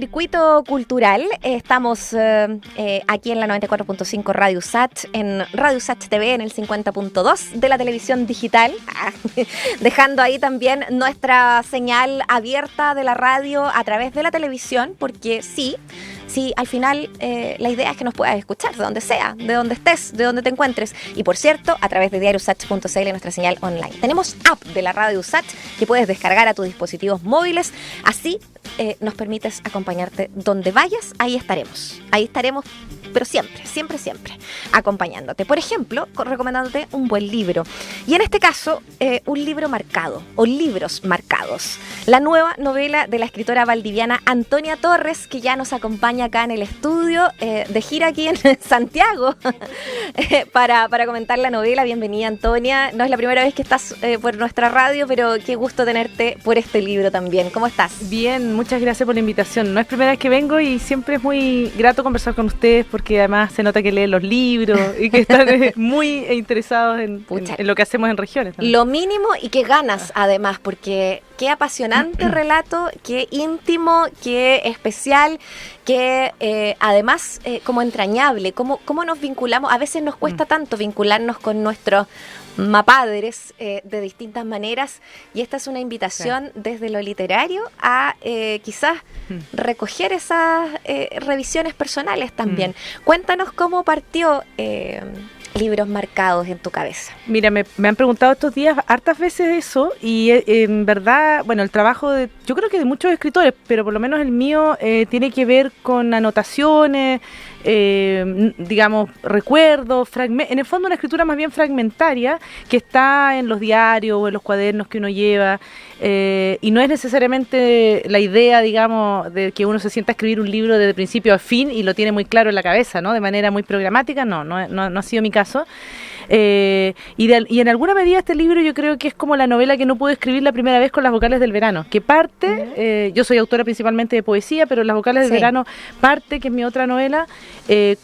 Circuito Cultural, estamos aquí en la 94.5 Radio Sach, en Radio Sach TV en el 50.2 de la televisión digital, dejando ahí también nuestra señal abierta de la radio a través de la televisión, porque sí, al final la idea es que nos puedas escuchar de donde sea, de donde estés, de donde te encuentres. Y por cierto, a través de diariosach.cl, nuestra señal online. Tenemos app de la Radio Sach que puedes descargar a tus dispositivos móviles. Así nos permites acompañarte donde vayas, ahí estaremos, pero siempre acompañándote. Por ejemplo, recomendándote un buen libro. Y en este caso, un libro marcado, o libros marcados. La nueva novela de la escritora valdiviana Antonia Torres, que ya nos acompaña acá en el estudio, de gira aquí en Santiago, para comentar la novela. Bienvenida, Antonia. No es la primera vez que estás por nuestra radio, pero qué gusto tenerte por este libro también. ¿Cómo estás? Bien, muchas gracias por la invitación. No es primera vez que vengo y siempre es muy grato conversar con ustedes, porque además se nota que leen los libros y que están muy interesados en lo que hacemos en regiones también. Lo mínimo, y qué ganas además, porque qué apasionante relato, qué íntimo, qué especial, qué además como entrañable, cómo nos vinculamos. A veces nos cuesta tanto vincularnos con nuestros mapadres de distintas maneras, y esta es una invitación desde lo literario a quizás recoger esas revisiones personales también. Cuéntanos cómo partió Libros Marcados en tu cabeza. Mira, me han preguntado estos días hartas veces eso, y en verdad, bueno, el trabajo yo creo que de muchos escritores, pero por lo menos el mío tiene que ver con anotaciones, digamos, recuerdos, en el fondo una escritura más bien fragmentaria que está en los diarios o en los cuadernos que uno lleva, y no es necesariamente la idea, digamos, de que uno se sienta a escribir un libro desde principio a fin y lo tiene muy claro en la cabeza, ¿no? De manera muy programática, no ha sido mi caso. Y en alguna medida este libro yo creo que es como la novela que no pude escribir la primera vez con Las Vocales del Verano, que parte, yo soy autora principalmente de poesía, pero Las Vocales del Verano parte, que es mi otra novela,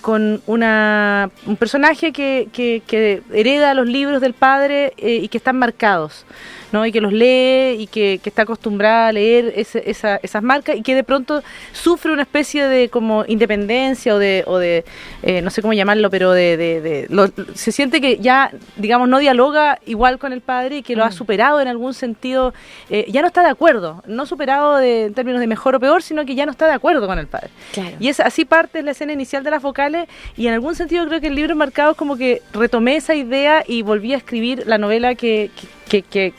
con un personaje que hereda los libros del padre y que están marcados, ¿no? Y que los lee y que está acostumbrada a leer esas marcas, y que de pronto sufre una especie de como independencia o de no sé cómo llamarlo, pero se siente que ya, digamos, no dialoga igual con el padre y que lo ha superado en algún sentido, ya no está de acuerdo, no superado en términos de mejor o peor, sino que ya no está de acuerdo con el padre. Claro. Y así parte la escena inicial de Las Vocales, y en algún sentido creo que el libro marcado es como que retomé esa idea y volví a escribir la novela que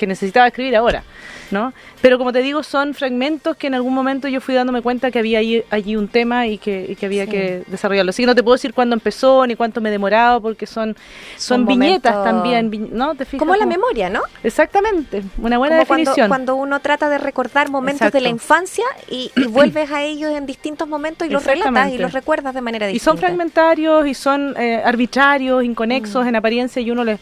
necesitaba escribir ahora, ¿no? Pero como te digo, son fragmentos que en algún momento yo fui dándome cuenta que había allí un tema y que había que desarrollarlo. Así que no te puedo decir cuándo empezó ni cuánto me he demorado, porque son viñetas también, ¿no? ¿Te fijas? Como la memoria, ¿no? Exactamente, una buena definición. Cuando uno trata de recordar momentos de la infancia y vuelves a ellos en distintos momentos y los relatas y los recuerdas de manera distinta. Y son fragmentarios y son arbitrarios, inconexos en apariencia, y uno les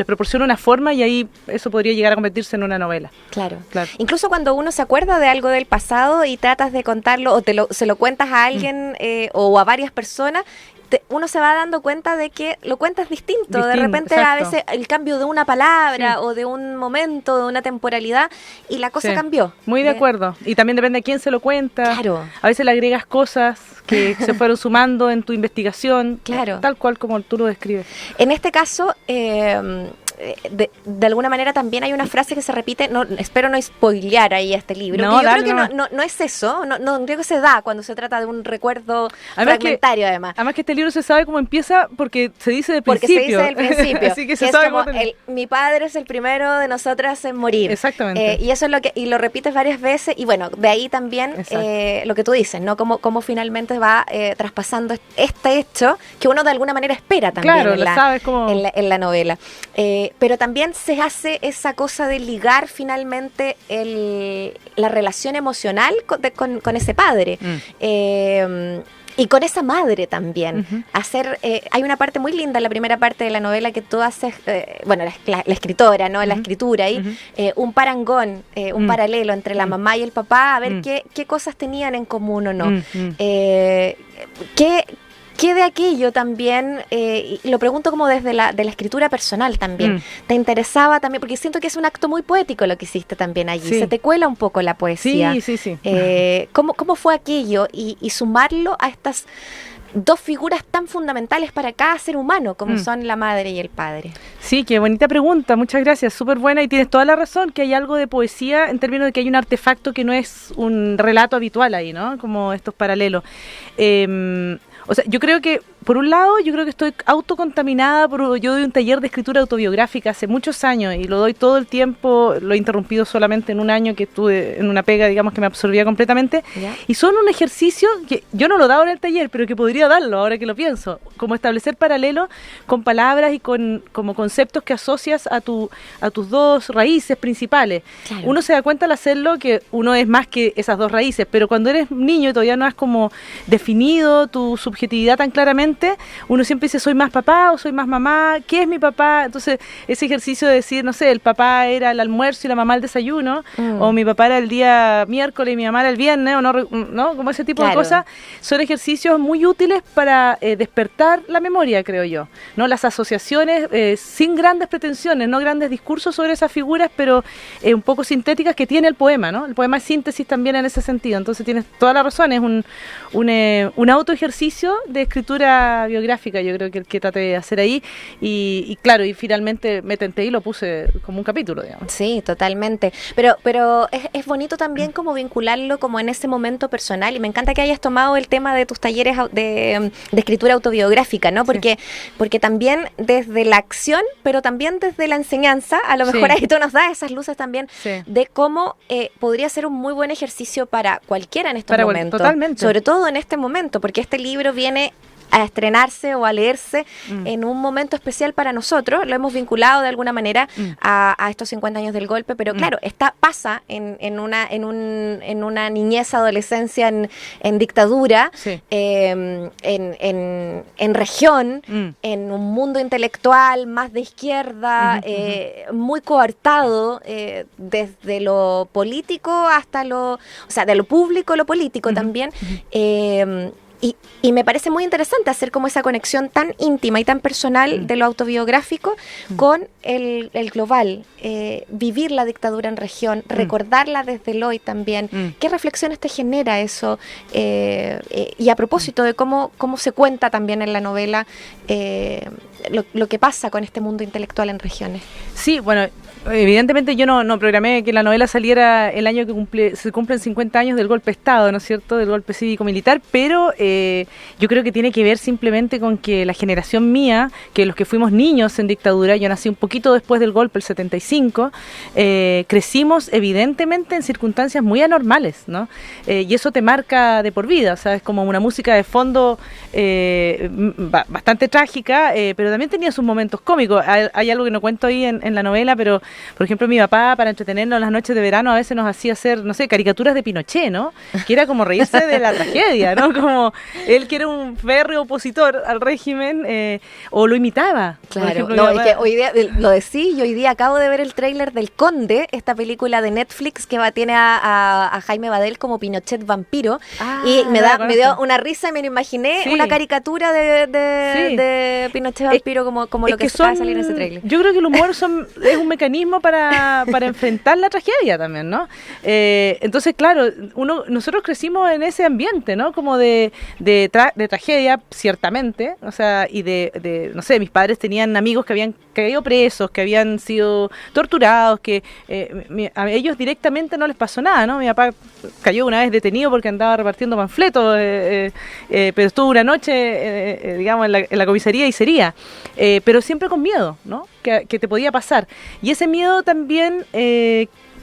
proporciona una forma, y ahí eso podría llegar a convertirse en una novela. Claro. Incluso cuando uno se acuerda de algo del pasado y tratas de contarlo, o se lo cuentas a alguien o a varias personas, uno se va dando cuenta de que lo cuentas distinto. De repente, exacto, a veces el cambio de una palabra o de un momento, de una temporalidad, y la cosa cambió. Muy de acuerdo. Y también depende de quién se lo cuenta. Claro. A veces le agregas cosas que se fueron sumando en tu investigación. Claro. Tal cual como tú lo describes. En este caso, de alguna manera también hay una frase que se repite, espero no spoilear ahí este libro, yo creo que no es eso, no creo que se da cuando se trata de un recuerdo fragmentario, además que este libro se sabe cómo empieza porque se dice del principio. Así que se sabe como mi padre es el primero de nosotras en morir. Exactamente. Y eso es y lo repites varias veces, y bueno, de ahí también lo que tú dices, ¿no? Cómo finalmente va traspasando este hecho que uno de alguna manera espera también. Claro, en la novela. Pero también se hace esa cosa de ligar finalmente la relación emocional con ese padre. Y con esa madre también. Hay una parte muy linda en la primera parte de la novela que tú haces, la escritora, ¿no? La escritura ahí, un parangón, un paralelo entre la mamá y el papá, a ver qué cosas tenían en común o no. ¿Qué de aquello también, y lo pregunto como desde de la escritura personal también, te interesaba también? Porque siento que es un acto muy poético lo que hiciste también allí. Sí. Se te cuela un poco la poesía. Sí. ¿Cómo fue aquello? Y sumarlo a estas dos figuras tan fundamentales para cada ser humano, como son la madre y el padre. Sí, qué bonita pregunta, muchas gracias, súper buena, y tienes toda la razón que hay algo de poesía en términos de que hay un artefacto que no es un relato habitual ahí, ¿no? Como estos paralelos. O sea, yo creo que, por un lado, yo creo que estoy autocontaminada, yo doy un taller de escritura autobiográfica hace muchos años y lo doy todo el tiempo, lo he interrumpido solamente en un año que estuve en una pega, digamos, que me absorbía completamente, ¿Ya? y son un ejercicio que yo no lo he dado en el taller, pero que podría darlo ahora que lo pienso, como establecer paralelos con palabras y con como conceptos que asocias a tus dos raíces principales. Claro. Uno se da cuenta al hacerlo que uno es más que esas dos raíces, pero cuando eres niño y todavía no has como definido tu subjetividad tan claramente, uno siempre dice soy más papá o soy más mamá, ¿qué es mi papá? Entonces ese ejercicio de decir, no sé, el papá era el almuerzo y la mamá el desayuno, o mi papá era el día miércoles y mi mamá era el viernes, o no, como ese tipo de cosas, son ejercicios muy útiles para despertar la memoria, creo yo, ¿no? Las asociaciones sin grandes pretensiones, no grandes discursos sobre esas figuras, pero un poco sintéticas que tiene el poema, ¿no? El poema es síntesis también en ese sentido, entonces tienes toda la razón, es un autoejercicio de escritura biográfica, yo creo que el que traté de hacer ahí, y claro, y finalmente me tenté y lo puse como un capítulo, digamos. Sí, totalmente, pero es bonito también como vincularlo como en ese momento personal, y me encanta que hayas tomado el tema de tus talleres de escritura autobiográfica, ¿no? Porque también desde la acción, pero también desde la enseñanza, a lo mejor ahí tú nos das esas luces también de cómo podría ser un muy buen ejercicio para cualquiera en estos momentos. Totalmente. Sobre todo en este momento, porque este libro viene a estrenarse o a leerse en un momento especial para nosotros. Lo hemos vinculado de alguna manera a estos 50 años del golpe, pero claro, pasa en una niñez, adolescencia en dictadura, en región, en un mundo intelectual más de izquierda, muy coartado desde lo político hasta de lo público a lo político también. Y me parece muy interesante hacer como esa conexión tan íntima y tan personal de lo autobiográfico con el global, vivir la dictadura en región, recordarla desde el hoy también. ¿Qué reflexiones te genera eso? Y a propósito de cómo se cuenta también en la novela lo que pasa con este mundo intelectual en regiones. Sí, bueno, evidentemente yo no programé que la novela saliera el año que se cumplen 50 años del golpe de Estado, ¿no es cierto?, del golpe cívico-militar, pero yo creo que tiene que ver simplemente con que la generación mía, que los que fuimos niños en dictadura, yo nací un poquito después del golpe, el 75, crecimos evidentemente en circunstancias muy anormales, ¿no? Y eso te marca de por vida, o sea, es como una música de fondo bastante trágica, pero también tenía sus momentos cómicos. Hay algo que no cuento ahí en la novela, pero por ejemplo mi papá, para entretenernos en las noches de verano, a veces nos hacía hacer, no sé, caricaturas de Pinochet, ¿no? Que era como reírse de la tragedia, ¿no? Como él, que era un férreo opositor al régimen, o lo imitaba. Claro, ejemplo, es que hoy día, lo decís, y hoy día acabo de ver el tráiler del Conde, esta película de Netflix que tiene a Jaime Badel como Pinochet vampiro, y me dio una risa y me lo imaginé, una caricatura de Pinochet vampiro como lo que va a salir en ese tráiler. Yo creo que el humor es un mecanismo para enfrentar la tragedia también, ¿no? Entonces, claro, nosotros crecimos en ese ambiente, ¿no? Como de tragedia, ciertamente, o sea, y no sé, mis padres tenían amigos que habían caído presos, que habían sido torturados, que a ellos directamente no les pasó nada, ¿no? Mi papá cayó una vez detenido porque andaba repartiendo panfletos, pero estuvo una noche, digamos, en la comisaría y sería, pero siempre con miedo, ¿no? Que te podía pasar. Y ese miedo también,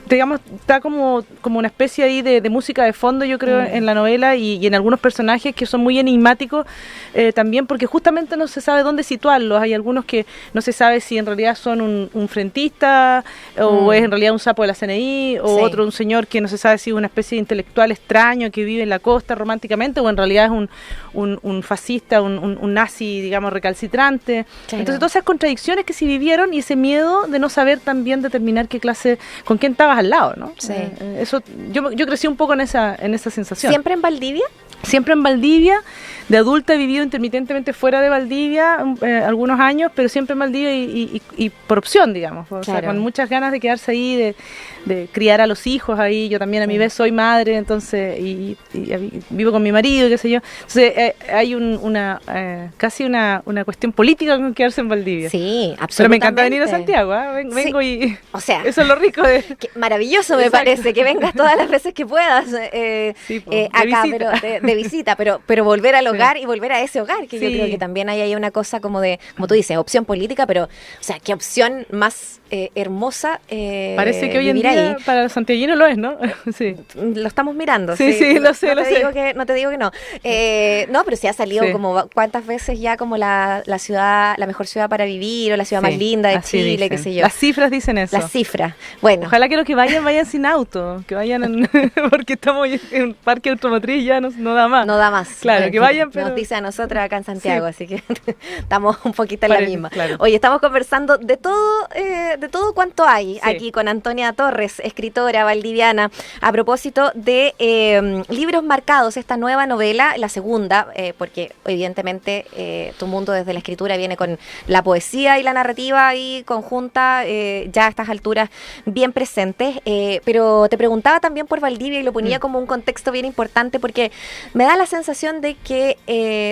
digamos, está como una especie ahí de música de fondo, yo creo, en la novela y en algunos personajes que son muy enigmáticos también, porque justamente no se sabe dónde situarlos. Hay algunos que no se sabe si en realidad son un frentista o es en realidad un sapo de la CNI, o otro un señor que no se sabe si es una especie de intelectual extraño que vive en la costa románticamente, o en realidad es un fascista, un nazi, digamos, recalcitrante. Claro. Entonces todas esas contradicciones que se vivieron y ese miedo de no saber también determinar con quién estabas al lado, ¿no? Sí. Eso, yo crecí un poco en esa sensación. ¿Siempre en Valdivia? Siempre en Valdivia. de adulta he vivido intermitentemente fuera de Valdivia algunos años, pero siempre en Valdivia y por opción, digamos. O sea, con muchas ganas de quedarse ahí, de criar a los hijos ahí. Yo también a mi vez soy madre, entonces, y vivo con mi marido, qué sé yo. Entonces hay casi una cuestión política con quedarse en Valdivia. Sí, absolutamente. Pero me encanta venir a Santiago, ¿eh? Vengo y... O sea... Eso es lo rico de... Maravilloso me parece, que vengas todas las veces que puedas acá, visita. Pero de visita, pero volver al hogar y volver a ese hogar, que yo creo que también hay ahí una cosa como de, como tú dices, opción política, pero, o sea, qué opción más hermosa parece que hoy en día ahí. Para los santiaguinos lo es, ¿no? Sí. Lo estamos mirando. Sí, lo sé. No te digo que no. No, pero sí ha salido como cuántas veces ya como la ciudad, la mejor ciudad para vivir o la ciudad más linda de Chile, dicen. Qué sé yo. Las cifras dicen eso. Las cifras. Bueno. Ojalá que los que vayan sin auto, que vayan porque estamos en un parque automotriz ya no da más. No da más. Claro, bueno, que vayan, pero... Nos dice a nosotras acá en Santiago, así que estamos un poquito en la misma. Claro. Oye, estamos conversando de todo cuanto hay aquí con Antonia Torres, escritora valdiviana, a propósito de Libros Marcados, esta nueva novela, la segunda, porque evidentemente Tu Mundo desde la Escritura viene con la poesía y la narrativa ahí conjunta, ya a estas alturas bien presentes, pero te preguntaba también por Valdivia y lo ponía como un contexto bien importante porque me da la sensación de que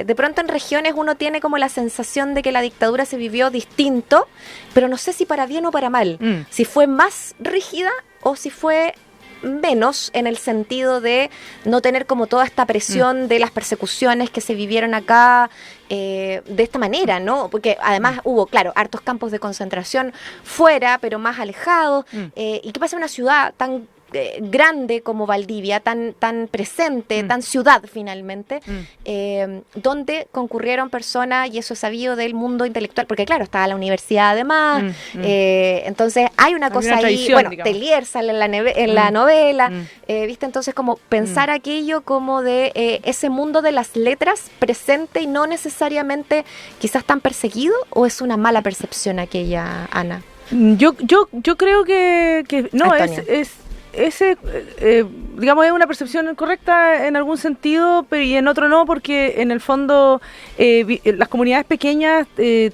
de pronto en regiones uno tiene como la sensación de que la dictadura se vivió distinto, pero no sé si para bien o para mal, si fue más rígida o si fue menos en el sentido de no tener como toda esta presión de las persecuciones que se vivieron acá de esta manera, ¿no? Porque además hubo, claro, hartos campos de concentración fuera, pero más alejados. ¿Y qué pasa en una ciudad tan grande como Valdivia, tan presente, tan ciudad finalmente, donde concurrieron personas, y eso es sabido del mundo intelectual, porque claro, estaba la universidad además, entonces hay una cosa ahí, bueno, Tellier sale en la novela, ¿viste? Entonces como pensar aquello como de ese mundo de las letras presente y no necesariamente quizás tan perseguido, ¿o es una mala percepción aquella, Ana? Yo creo que no, digamos, es una percepción correcta en algún sentido, pero y en otro no, porque en el fondo las comunidades pequeñas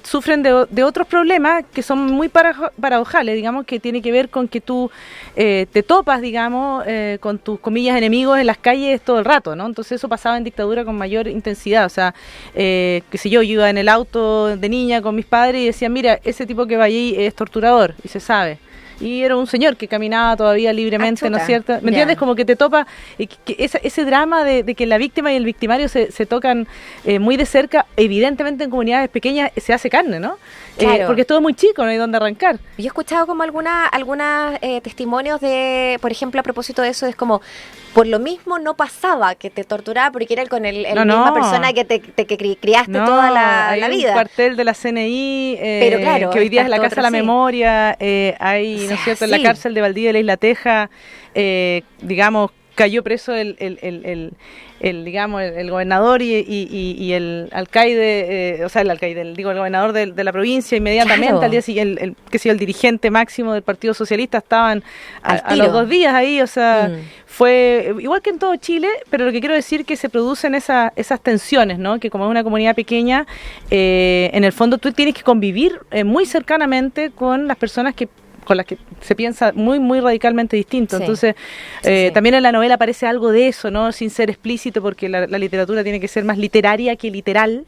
sufren de otros problemas que son muy paradojales, digamos, que tiene que ver con que tú te topas, digamos, con tus comillas enemigos en las calles todo el rato, ¿no? Entonces eso pasaba en dictadura con mayor intensidad, o sea, qué sé yo iba en el auto de niña con mis padres y decían, mira, ese tipo que va allí es torturador, y se sabe. Y era un señor que caminaba todavía libremente, ¿no es cierto? ¿Me entiendes? Como que te topa que ese drama de que la víctima y el victimario se tocan muy de cerca, evidentemente en comunidades pequeñas se hace carne, ¿no? Claro. Porque es todo muy chico, no hay dónde arrancar. Yo he escuchado como algunas testimonios de, por ejemplo, a propósito de eso, es como, por lo mismo no pasaba que te torturaba porque era con la misma persona que te criaste toda la vida. Hay un cuartel de la CNI, pero claro, que hoy día es la Casa de la Memoria, hay, ¿no es cierto?, en la cárcel de Valdivia, la Isla Teja, digamos, cayó preso el gobernador y el alcaide, el gobernador de la provincia inmediatamente, al día siguiente, el dirigente máximo del Partido Socialista estaban a los 2 días ahí, o sea, fue igual que en todo Chile, pero lo que quiero decir es que se producen esas tensiones, ¿no? Que como es una comunidad pequeña, en el fondo tú tienes que convivir muy cercanamente con las personas con las que se piensa muy, muy radicalmente distinto. Sí. Entonces, también en la novela aparece algo de eso, ¿no? Sin ser explícito, porque la literatura tiene que ser más literaria que literal.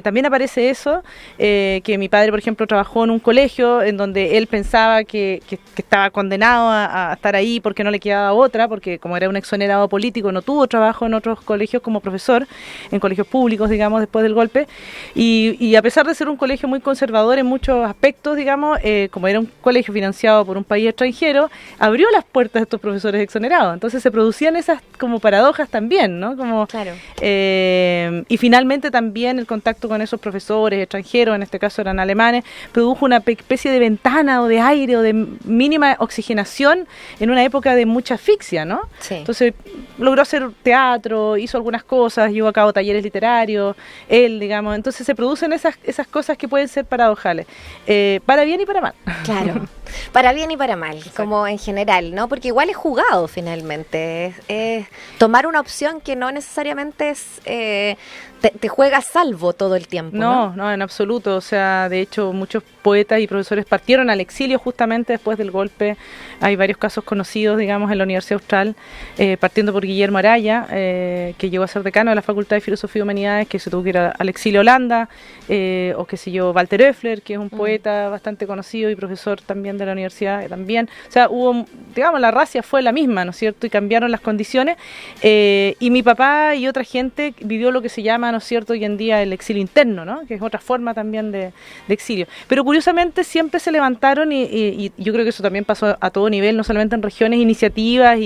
También aparece eso, que mi padre, por ejemplo, trabajó en un colegio en donde él pensaba que estaba condenado a estar ahí porque no le quedaba otra, porque como era un exonerado político, no tuvo trabajo en otros colegios como profesor, en colegios públicos, digamos, después del golpe. Y a pesar de ser un colegio muy conservador en muchos aspectos, digamos, como era un colegio financiado por un país extranjero, abrió las puertas a estos profesores exonerados. Entonces se producían esas como paradojas también, ¿no? Como, claro. Y finalmente también el contacto con esos profesores extranjeros, en este caso eran alemanes, produjo una especie de ventana o de aire o de mínima oxigenación en una época de mucha asfixia, ¿no? Sí. Entonces logró hacer teatro, hizo algunas cosas, llevó a cabo talleres literarios, él, digamos. Entonces se producen esas cosas que pueden ser paradojales, para bien y para mal. Claro. Para bien y para mal, como en general, ¿no? Porque igual es jugado finalmente. Es tomar una opción que no necesariamente es te juega a salvo todo el tiempo. No, en absoluto. O sea, de hecho, muchos poetas y profesores partieron al exilio justamente después del golpe. Hay varios casos conocidos, digamos, en la Universidad Austral, partiendo por Guillermo Araya, que llegó a ser decano de la Facultad de Filosofía y Humanidades, que se tuvo que ir al exilio a Holanda, o qué sé yo, Walter Oeffler, que es un poeta bastante conocido y profesor también de la universidad, también. O sea, hubo, digamos, la racia fue la misma, ¿no es cierto? Y cambiaron las condiciones. Y mi papá y otra gente vivió lo que se llama, ¿no es cierto?, hoy en día el exilio interno, ¿no?, que es otra forma también de exilio. Pero curiosamente siempre se levantaron y yo creo que eso también pasó a todo nivel, no solamente en regiones, iniciativas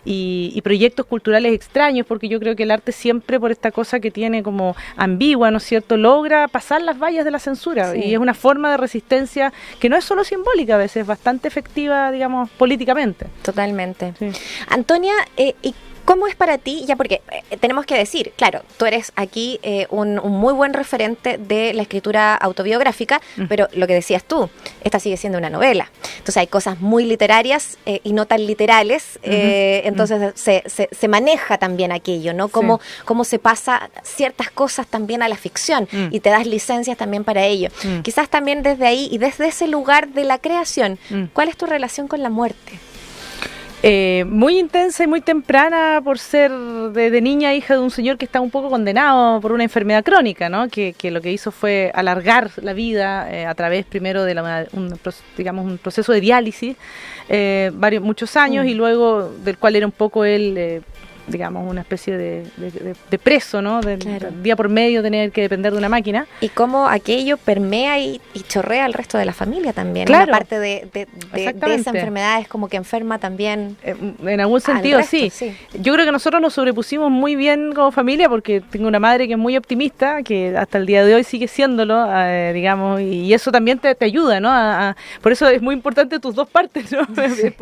y proyectos culturales extraños, porque yo creo que el arte siempre, por esta cosa que tiene como ambigua, ¿no es cierto?, logra pasar las vallas de la censura, y es una forma de resistencia que no es solo simbólica, a veces es bastante efectiva, digamos, políticamente. Totalmente. Sí. Antonia, ¿y cómo es para ti? Ya, porque tenemos que decir, claro, tú eres aquí un muy buen referente de la escritura autobiográfica, pero lo que decías tú, esta sigue siendo una novela. Entonces hay cosas muy literarias y no tan literales, entonces se maneja también aquello, ¿no? Cómo se pasa ciertas cosas también a la ficción y te das licencias también para ello. Quizás también desde ahí y desde ese lugar de la creación, ¿cuál es tu relación con la muerte? Muy intensa y muy temprana por ser de niña hija de un señor que está un poco condenado por una enfermedad crónica, ¿no? Que lo que hizo fue alargar la vida a través primero de un proceso de diálisis, muchos años, y luego del cual era un poco él, digamos, una especie de preso, ¿no? Claro. Día por medio tener que depender de una máquina. Y cómo aquello permea y chorrea al resto de la familia también. Claro. Una parte de esa enfermedad es como que enferma también. En algún sentido, resto, sí. Yo creo que nosotros nos sobrepusimos muy bien como familia, porque tengo una madre que es muy optimista, que hasta el día de hoy sigue siéndolo, digamos, y eso también te ayuda, ¿no? Por eso es muy importante tus dos partes, ¿no?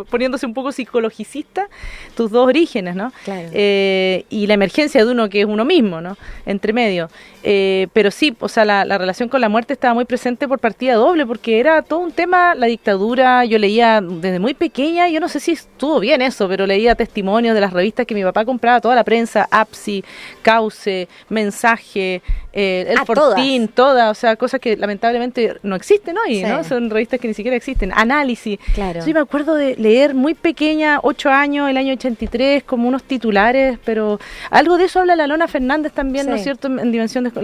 Poniéndose un poco psicologicista, tus dos orígenes, ¿no? Claro. Y la emergencia de uno que es uno mismo, ¿no?, entre medio. Pero sí, o sea, la relación con la muerte estaba muy presente por partida doble, porque era todo un tema, la dictadura. Yo leía desde muy pequeña, yo no sé si estuvo bien eso, pero leía testimonios de las revistas que mi papá compraba, toda la prensa, APSI, Cauce, Mensaje, El Fortín, todas, o sea, cosas que lamentablemente no existen hoy, ¿no? Son revistas que ni siquiera existen. Análisis. Claro. Yo me acuerdo de leer muy pequeña, 8 años, el año 83, como unos titulares, pero algo de eso habla la Lona Fernández también, ¿no es cierto?, en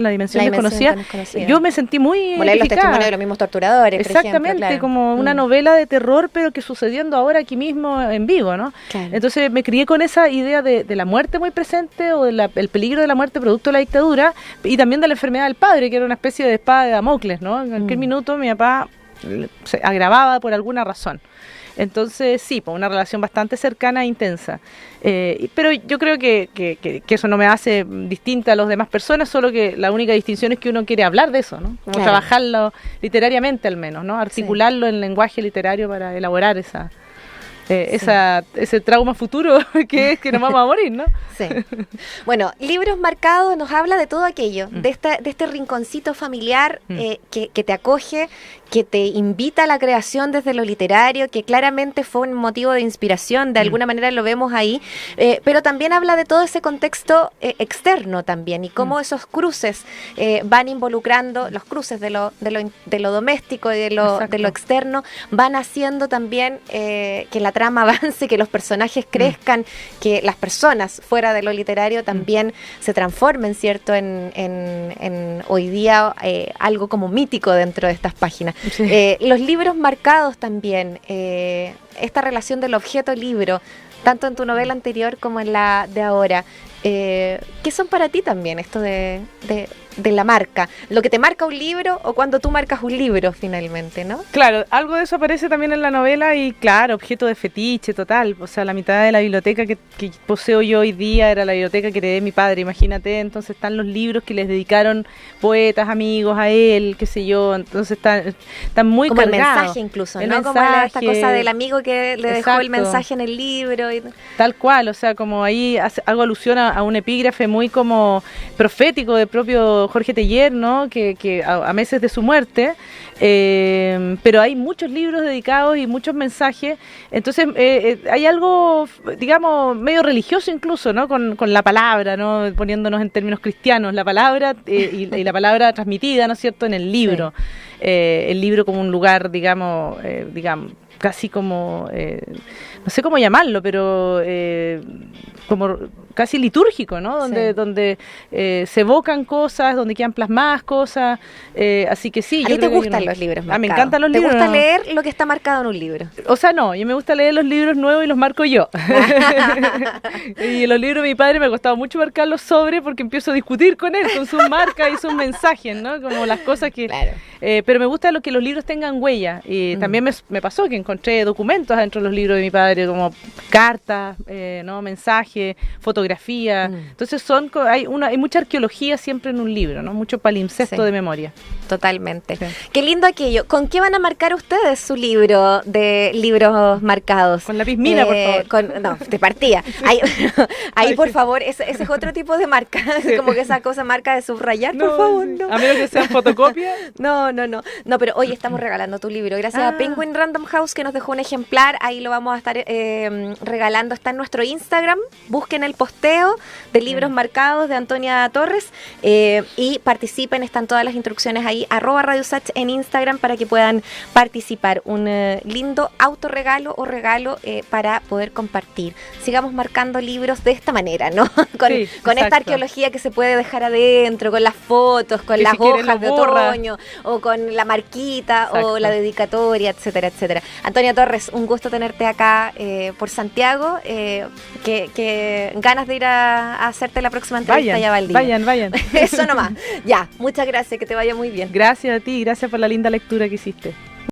la dimensión desconocida. Yo me sentí muy leer los testimonios de los mismos torturadores, exactamente, por ejemplo, claro. Como una novela de terror, pero que sucediendo ahora aquí mismo en vivo, ¿no? Claro. Entonces me crié con esa idea de la muerte muy presente, o el peligro de la muerte producto de la dictadura, y también de la enfermedad del padre, que era una especie de espada de Damocles, ¿no? En cualquier minuto mi papá se agravaba por alguna razón. Entonces sí, pues una relación bastante cercana e intensa. Pero yo creo que eso no me hace distinta a las demás personas, solo que la única distinción es que uno quiere hablar de eso, ¿no? Como trabajarlo literariamente al menos, ¿no? Articularlo en lenguaje literario para elaborar ese trauma futuro que es que nos vamos a morir, ¿no? Sí. Bueno, Libros Marcados nos habla de todo aquello, de este rinconcito familiar que te acoge, que te invita a la creación desde lo literario, que claramente fue un motivo de inspiración, de alguna manera lo vemos ahí, pero también habla de todo ese contexto externo también, y cómo esos cruces van involucrando, los cruces de lo doméstico y de lo externo, van haciendo también que la trama avance, que los personajes crezcan, que las personas fuera de lo literario también se transformen, ¿cierto?, en hoy día algo como mítico dentro de estas páginas. Sí. Los libros marcados también, esta relación del objeto libro, tanto en tu novela anterior como en la de ahora, ¿qué son para ti también esto de la marca? Lo que te marca un libro o cuando tú marcas un libro finalmente, ¿no? Claro, algo de eso aparece también en la novela y claro, objeto de fetiche total. O sea, la mitad de la biblioteca que poseo yo hoy día era la biblioteca que heredé de mi padre, imagínate. Entonces están los libros que les dedicaron poetas, amigos a él, qué sé yo. Entonces están muy como cargados. El mensaje incluso, ¿no? Como esta cosa del amigo que le dejó el mensaje en el libro. Tal cual, o sea, como ahí hago alusión a un epígrafe muy como profético del propio Jorge Teillier, ¿no? Que a meses de su muerte, pero hay muchos libros dedicados y muchos mensajes. Entonces hay algo, digamos, medio religioso incluso, ¿no? Con la palabra, ¿no? Poniéndonos en términos cristianos, la palabra y la palabra transmitida, ¿no es cierto?, en el libro. Sí. El libro como un lugar, digamos, casi como, no sé cómo llamarlo, pero como casi litúrgico, ¿no? Donde se evocan cosas, donde quedan plasmadas cosas, así que sí. ¿A ti te gustan los libros marcados? Me encantan los libros. ¿Te gusta leer lo que está marcado en un libro? O sea, no, yo me gusta leer los libros nuevos y los marco yo. Y los libros de mi padre me ha costado mucho marcarlos sobre porque empiezo a discutir con él, con sus marcas y sus mensajes, ¿no? Como las cosas que... Claro. Pero me gusta que los libros tengan huella. Y también me pasó que encontré documentos dentro de los libros de mi padre, como cartas, ¿no? Mensajes, fotografía. Entonces hay mucha arqueología siempre en un libro, ¿no? Mucho palimpsesto de memoria. Totalmente. Sí. Qué lindo aquello. ¿Con qué van a marcar ustedes su libro de libros marcados? Con lápiz mina, por favor. No, de partida. Ahí por favor, ese es otro tipo de marca. Sí. Como que esa cosa marca de subrayar, por favor. No. A menos que sean fotocopias. No, pero hoy estamos regalando tu libro. Gracias a Penguin Random House que nos dejó un ejemplar. Ahí lo vamos a estar regalando. Está en nuestro Instagram. Busquen el posteo de libros marcados de Antonia Torres y participen. Están todas las instrucciones ahí, @RadioSach en Instagram, para que puedan participar. Un lindo autorregalo o regalo para poder compartir. Sigamos marcando libros de esta manera, ¿no? con esta arqueología que se puede dejar adentro, con las fotos, con las hojas de otoño, o con la marquita, o la dedicatoria, etcétera, etcétera. Antonia Torres, un gusto tenerte acá por Santiago. Que ganas de ir a hacerte la próxima entrevista ya Valdivia. Vayan. Eso nomás. Ya, muchas gracias, que te vaya muy bien. Gracias a ti, gracias por la linda lectura que hiciste.